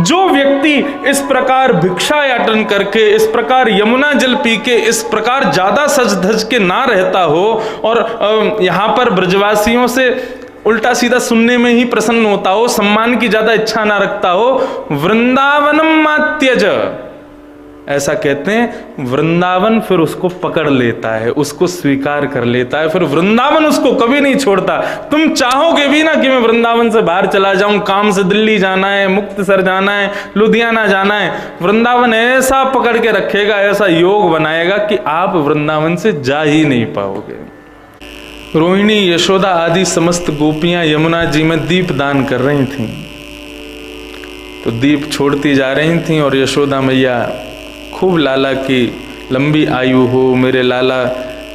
जो व्यक्ति इस प्रकार भिक्षायाटन करके, इस प्रकार यमुना जल पी के, इस प्रकार ज्यादा सज धज के ना रहता हो और यहाँ पर ब्रजवासियों से उल्टा सीधा सुनने में ही प्रसन्न होता हो, सम्मान की ज्यादा इच्छा ना रखता हो, वृंदावनम मात्यज, ऐसा कहते हैं, वृंदावन फिर उसको पकड़ लेता है, उसको स्वीकार कर लेता है, फिर वृंदावन उसको कभी नहीं छोड़ता। तुम चाहोगे भी ना कि मैं वृंदावन से बाहर चला जाऊं, काम से दिल्ली जाना है, मुक्तसर जाना है, लुधियाना जाना है, वृंदावन ऐसा पकड़ के रखेगा, ऐसा योग बनाएगा कि आप वृंदावन से जा ही नहीं पाओगे। रोहिणी, यशोदा आदि समस्त गोपियां यमुना जी में दीप दान कर रही थीं, तो दीप छोड़ती जा रही थीं और यशोदा मैया खूब लाला की लंबी आयु हो, मेरे लाला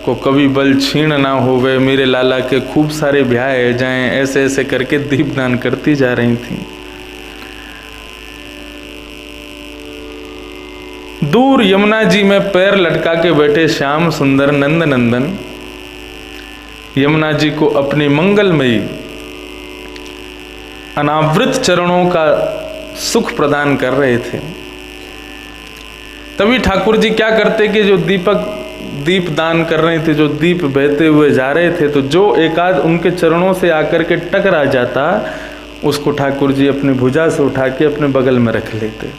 को कभी बल छीण ना होवे, मेरे लाला के खूब सारे ब्याह जाएं, ऐसे ऐसे करके दीपदान करती जा रही थी। दूर यमुना जी में पैर लटका के बैठे श्याम सुंदर नंद नंदन यमुना जी को अपनी मंगलमयी अनावृत चरणों का सुख प्रदान कर रहे थे। तभी ठाकुर जी क्या करते कि जो दीप दान कर रहे थे, जो दीप बहते हुए जा रहे थे, तो जो एकाध उनके चरणों से आकर के टकरा जाता, उसको ठाकुर जी अपनी भुजा से उठा के अपने बगल में रख लेते।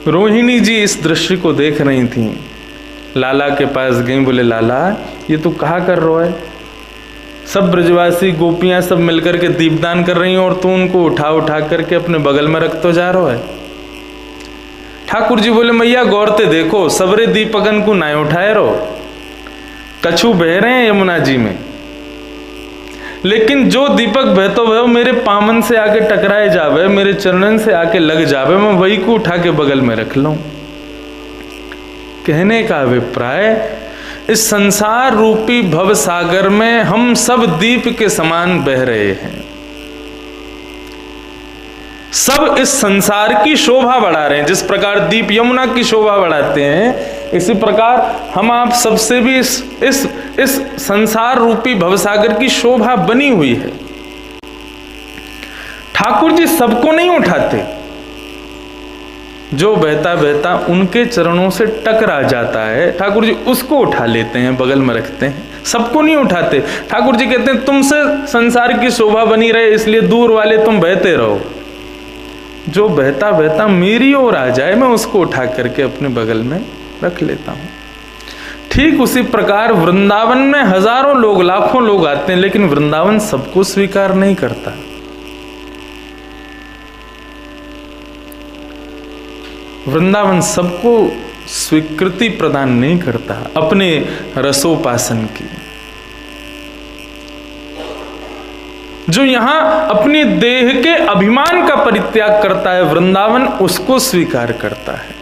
रोहिणी जी इस दृश्य को देख रही थी, लाला के पास गई, बोले लाला ये तू कहा कर रहा है, सब ब्रजवासी गोपियां सब मिलकर के दीपदान कर रही हैं और तू उनको उठा उठा करके अपने बगल में रख तो जा रहा है। ठाकुर जी बोले मैया गौरते देखो, सबरे दीपकन को ना उठाए रहो, कछु बह रहे हैं यमुना जी में, लेकिन जो दीपक बहतो वह मेरे पामन से आके टकराए जावे, मेरे चरणन से आके लग जावे, मैं वही को उठा के बगल में रख लूं। कहने का अभिप्राय, इस संसार रूपी भव सागर में हम सब दीप के समान बह रहे हैं, सब इस संसार की शोभा बढ़ा रहे हैं। जिस प्रकार दीप यमुना की शोभा बढ़ाते हैं, इसी प्रकार हम आप सबसे भी इस संसार रूपी भवसागर की शोभा बनी हुई है। ठाकुर जी सबको नहीं उठाते, जो बहता बहता उनके चरणों से टकरा जाता है ठाकुर जी उसको उठा लेते हैं, बगल में रखते हैं, सबको नहीं उठाते। ठाकुर जी कहते हैं तुमसे संसार की शोभा बनी रहे इसलिए दूर वाले तुम बहते रहो, जो बहता बहता मेरी ओर आ जाए मैं उसको उठा करके अपने बगल में रख लेता हूं। ठीक उसी प्रकार वृंदावन में हजारों लोग, लाखों लोग आते हैं, लेकिन वृंदावन सबको स्वीकार नहीं करता। वृंदावन सबको स्वीकृति प्रदान नहीं करता अपने रसोपासन की। जो यहां अपनी देह के अभिमान का परित्याग करता है, वृंदावन उसको स्वीकार करता है,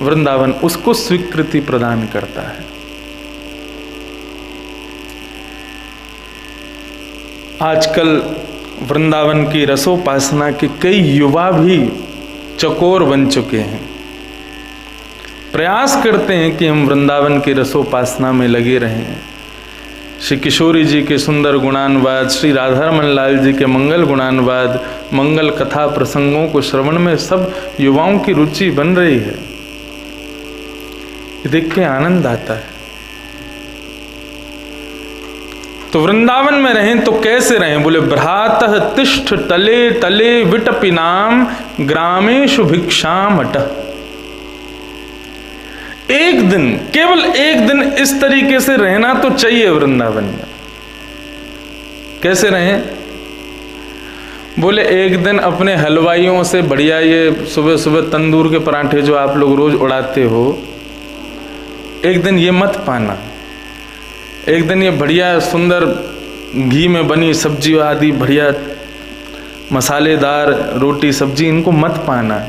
वृंदावन उसको स्वीकृति प्रदान करता है। आजकल वृंदावन की रसोपासना के कई युवा भी चकोर बन चुके हैं, प्रयास करते हैं कि हम वृंदावन की रसोपासना में लगे रहें। श्री किशोरी जी के सुंदर गुणानुवाद, श्री राधारमन लाल जी के मंगल गुणानुवाद, मंगल कथा प्रसंगों को श्रवण में सब युवाओं की रुचि बन रही है, देख के आनंद आता है। तो वृंदावन में रहें तो कैसे रहें? बोले भ्रातः तिष्ठ तले तले विटपिनाम ग्रामेषु भिक्षामट। एक दिन, केवल एक दिन इस तरीके से रहना तो चाहिए वृंदावन में। कैसे रहें? बोले एक दिन अपने हलवाइयों से बढ़िया ये सुबह सुबह तंदूर के पराठे जो आप लोग रोज उड़ाते हो, एक दिन ये मत पाना। एक दिन ये बढ़िया सुंदर घी में बनी सब्जी आदि बढ़िया मसालेदार रोटी सब्जी इनको मत पाना।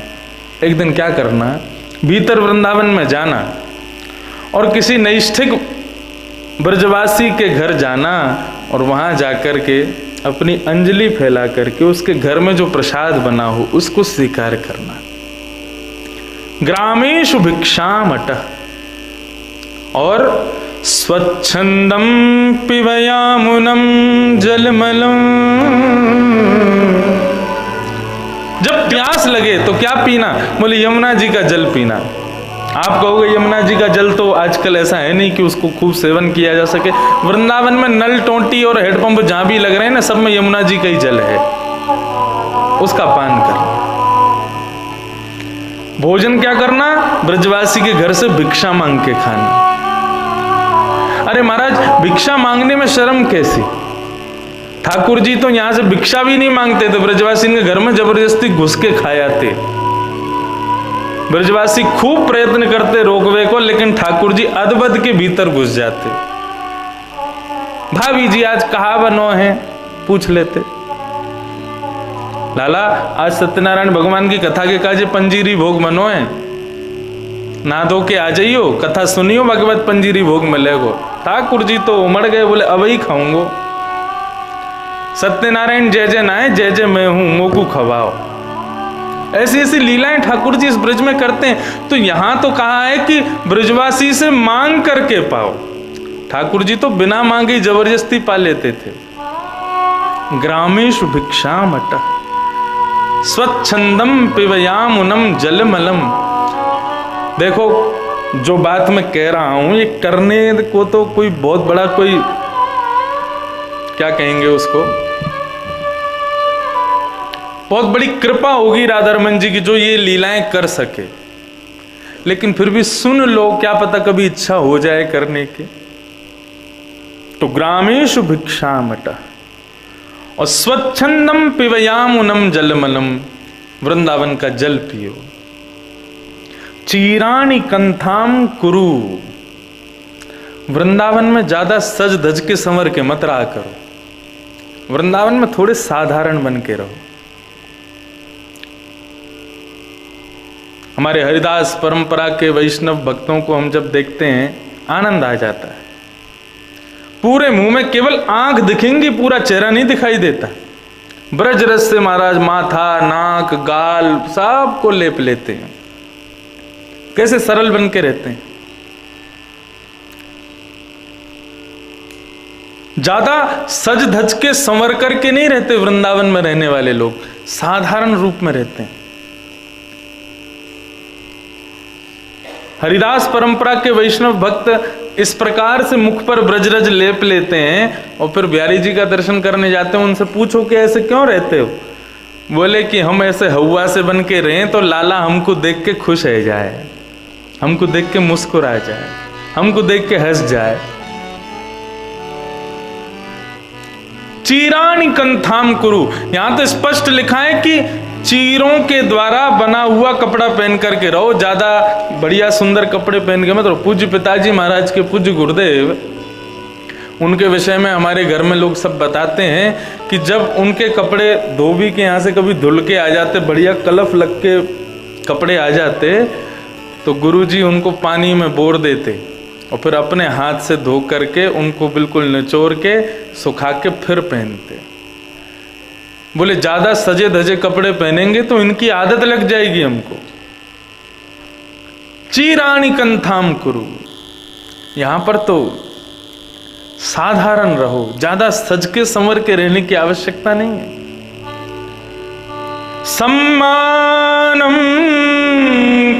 एक दिन क्या करना, भीतर वृंदावन में जाना और किसी नैष्ठिक ब्रजवासी के घर जाना और वहां जाकर के अपनी अंजलि फैला करके उसके घर में जो प्रसाद बना हो उसको स्वीकार करना। ग्रामेषु भिक्षामट। और स्वच्छंदम पिबयामुनम जलमलम जब प्यास लगे तो क्या पीना? बोले यमुना जी का जल पीना। आप कहोगे यमुना जी का जल तो आजकल ऐसा है नहीं कि उसको खूब सेवन किया जा सके। वृंदावन में नल, टोंटी और हेडपंप जहां भी लग रहे हैं ना, सब में यमुना जी का ही जल है, उसका पान करना। भोजन क्या करना? ब्रजवासी के घर से भिक्षा मांग के खाना। अरे महाराज, भिक्षा मांगने में शर्म कैसी? ठाकुर जी तो यहां से भिक्षा भी नहीं मांगते थे, ब्रजवासी के घर में जबरदस्ती घुस के खायाते। ब्रजवासी खूब प्रयत्न करते रोकवे को, लेकिन ठाकुर जी अदबद के भीतर घुस जाते। भाभी जी आज कहाँ बनो है, पूछ लेते। लाला आज सत्यनारायण भगवान की कथा के काजे पंजीरी भोग मनो है, ना धो के आ जाइयो, कथा सुनियो, भगवत पंजीरी भोग मिलेगो। ठाकुर जी तो उमड़ गए, बोले अब ही खाऊंगो। सत्यनारायण जय जय ना है, जय जय मैं हूं, मोकू खवाओ। ऐसी ऐसी लीलाएं ठाकुर जी इस ब्रज में करते हैं। तो यहां तो कहा है कि ब्रजवासी से मांग करके पाओ। ठाकुर जी तो बिना मांगे जबरदस्ती पा लेते थे। ग्रामेषु भिक्षामट स्वच्छंदम पिबयामुनम जलमलम। देखो जो बात मैं कह रहा हूं, ये करने को तो कोई बहुत बड़ा, कोई क्या कहेंगे उसको, बहुत बड़ी कृपा होगी राधारमन जी की जो ये लीलाएं कर सके। लेकिन फिर भी सुन लो, क्या पता कभी इच्छा हो जाए करने की। तो ग्रामेषु भिक्षामट और स्वच्छंदम पिबयामुनम जलमलम, वृंदावन का जल पियो। चीराणी कंथाम कुरु, वृंदावन में ज्यादा सज धज के संवर के मत रहा करो। वृंदावन में थोड़े साधारण बन के रहो। हमारे हरिदास परंपरा के वैष्णव भक्तों को हम जब देखते हैं आनंद आ जाता है। पूरे मुंह में केवल आंख दिखेंगी, पूरा चेहरा नहीं दिखाई देता। ब्रज रस से महाराज माथा, नाक, गाल सबको लेप लेते हैं। कैसे सरल बन के रहते हैं। ज्यादा सज धज के संवर करके नहीं रहते वृंदावन में रहने वाले लोग, साधारण रूप में रहते हैं। हरिदास परंपरा के वैष्णव भक्त इस प्रकार से मुख पर ब्रजरज लेप लेते हैं और फिर बिहारी जी का दर्शन करने जाते हैं। उनसे पूछो कि ऐसे क्यों रहते हो? बोले कि हम ऐसे हवा से बन के रहें तो लाला हमको देख के खुश हो जाए, हमको देख के मुस्कुरा जाए, हमको देख के हंस जाए। चीराणी कंथाम कुरु, यहां तो स्पष्ट लिखा है कि चीरों के द्वारा बना हुआ कपड़ा पहन करके रहो। ज्यादा बढ़िया सुंदर कपड़े पहन के मत रहो। पूज्य पिताजी महाराज के, पूज्य गुरुदेव, उनके विषय में हमारे घर में लोग सब बताते हैं कि जब उनके कपड़े धोबी के यहाँ से कभी धुल के आ जाते, बढ़िया कलफ लग के कपड़े आ जाते, तो गुरुजी उनको पानी में बोर देते और फिर अपने हाथ से धो करके उनको बिल्कुल निचोड़ के सुखा के फिर पहनते। बोले ज्यादा सजे धजे कपड़े पहनेंगे तो इनकी आदत लग जाएगी हमको। चीराणी कंथाम कुरु, यहां पर तो साधारण रहो, ज्यादा सज के संवर के रहने की आवश्यकता नहीं है। सम्मानम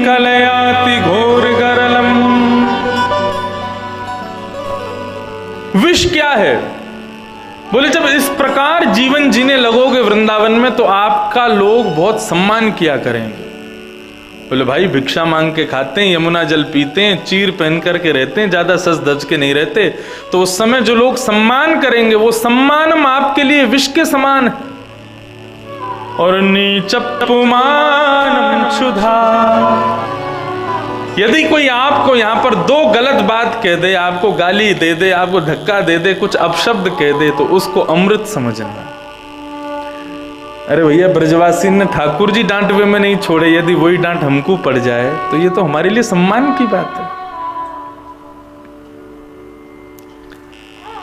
कलयाति घोर गरलम, विष क्या है? बोले जब इस प्रकार जीवन जीने लगोगे वृंदावन में तो आपका लोग बहुत सम्मान किया करेंगे। बोले भाई भिक्षा मांग के खाते हैं, यमुना जल पीते हैं, चीर पहन करके रहते हैं, ज्यादा सज धज के नहीं रहते, तो उस समय जो लोग सम्मान करेंगे वो सम्मान आपके लिए विष के समान है। और नीचपुमान क्षुधा, यदि कोई आपको यहां पर दो गलत बात कह दे, आपको गाली दे दे, आपको धक्का दे दे, कुछ अपशब्द कह दे, तो उसको अमृत समझना। अरे भैया ब्रजवासी ने ठाकुर जी डांट वे में नहीं छोड़े, यदि वही डांट हमको पड़ जाए तो ये तो हमारे लिए सम्मान की बात है।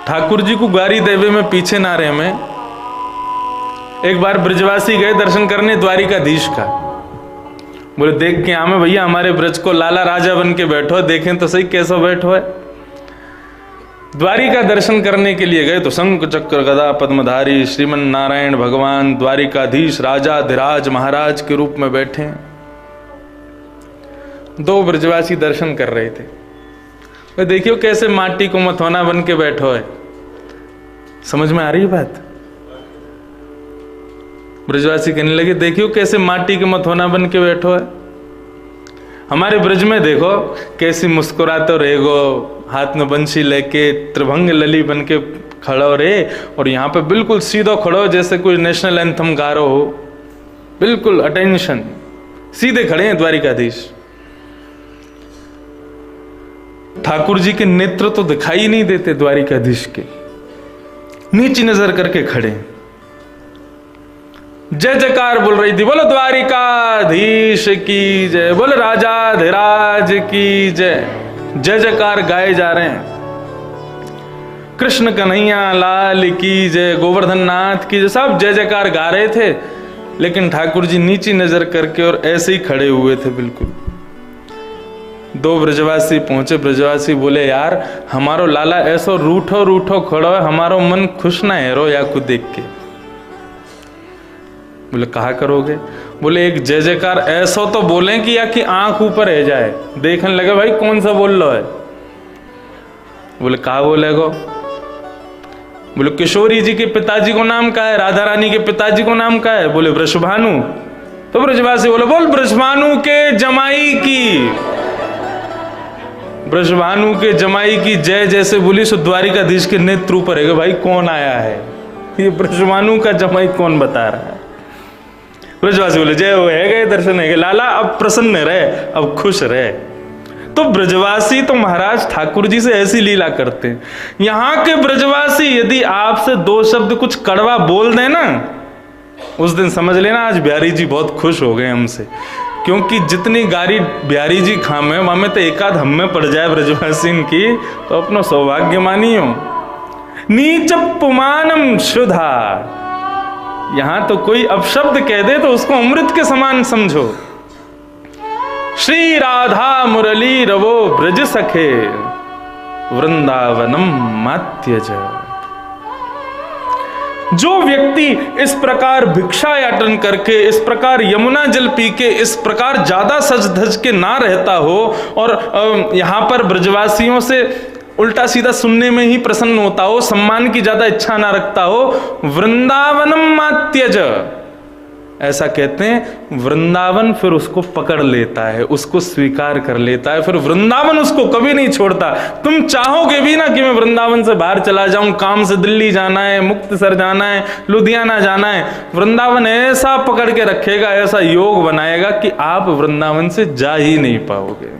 ठाकुर जी को गारी देवे में पीछे ना रहे में। एक बार ब्रजवासी गए दर्शन करने द्वारिकाधीश का। बोले देख के आमे भैया हमारे ब्रज को, लाला राजा बन के बैठो, देखें तो सही कैसा बैठो है। द्वारिका दर्शन करने के लिए गए तो शंख चक्र गदा पद्मधारी श्रीमन नारायण भगवान द्वारिकाधीश राजाधिराज महाराज के रूप में बैठे हैं। दो ब्रजवासी दर्शन कर रहे थे। तो देखियो कैसे माटी को मथौना बन के बैठो है। समझ में आ रही है बात? ब्रजवासी कहने लगे देखियो कैसे माटी के मथौना बन के बैठो है। हमारे ब्रज में देखो कैसी मुस्कुराते रहेगो, हाथ में बंशी लेके त्रिभंग लली बन के खड़ो रे, और यहाँ पे बिल्कुल सीधो खड़ो जैसे कोई नेशनल एंथम गा रहे हो, बिल्कुल अटेंशन, सीधे खड़े हैं द्वारिकाधीश। ठाकुर जी के नेत्र तो दिखाई नहीं देते द्वारिकाधीश के, नीची नजर करके खड़े। जय जयकार बोल रही थी, बोलो द्वारिकाधीश की जय, बोलो राजाधिराज की जय। जय जयकार गाए जा रहे हैं। कृष्ण कन्हैया लाल की जय, गोवर्धन नाथ की जय, सब जय जयकार गा रहे थे। लेकिन ठाकुर जी नीची नजर करके और ऐसे ही खड़े हुए थे बिल्कुल। दो ब्रजवासी पहुंचे। ब्रजवासी बोले यार हमारो लाला ऐसो रूठो रूठो खड़ो है, हमारो मन खुश ना है रो या को देख के। बोले कहा करोगे? बोले एक जय जयकार ऐसा तो बोले कि या कि आंख ऊपर रह जाए, देखने लगे भाई कौन सा बोल लो है। बोले कहा बोलेगो? बोले किशोरी जी के पिताजी को नाम का है, राधा रानी के पिताजी को नाम का है। बोले वृषभानु। तो ब्रजवासी बोले बोल वृषभानु के जमाई की, वृषभानु के जमाई की जय जैसे बोली सो द्वारिकाधीश के नेत्र ऊपर है भाई कौन आया है, ये वृषभानु का जमाई कौन बता रहा है। ब्रजवासी बोले जय हो है गए दर्शन है गए, लाला अब प्रसन्न रहे, अब खुश रहे। तो ब्रजवासी तो महाराज ठाकुर जी से ऐसी लीला करते हैं। यहाँ के ब्रजवासी यदि आपसे दो शब्द कुछ कड़वा बोल दें ना, उस दिन समझ लेना आज बिहारी जी बहुत खुश हो गए हमसे, क्योंकि जितनी गारी बिहारी जी खामे वहां में तो एकाध हम में पड़ जाए ब्रजवासी की तो अपना सौभाग्य मानियो। नीच पुमानम शुद्धा, यहां तो कोई अपशब्द कह दे तो उसको अमृत के समान समझो। श्री राधा मुरली रवो ब्रज सखे वृंदावनम मात्यज। जो व्यक्ति इस प्रकार भिक्षायाटन करके, इस प्रकार यमुना जल पी के, इस प्रकार ज्यादा सज धज के ना रहता हो और यहां पर ब्रजवासियों से उल्टा सीधा सुनने में ही प्रसन्न होता हो, सम्मान की ज्यादा इच्छा ना रखता हो, वृंदावनम मात्यज, ऐसा कहते हैं। वृंदावन फिर उसको पकड़ लेता है, उसको स्वीकार कर लेता है, फिर वृंदावन उसको कभी नहीं छोड़ता। तुम चाहोगे भी ना कि मैं वृंदावन से बाहर चला जाऊं, काम से दिल्ली जाना है, मुक्तसर जाना है, लुधियाना जाना है, वृंदावन ऐसा पकड़ के रखेगा, ऐसा योग बनाएगा कि आप वृंदावन से जा ही नहीं पाओगे।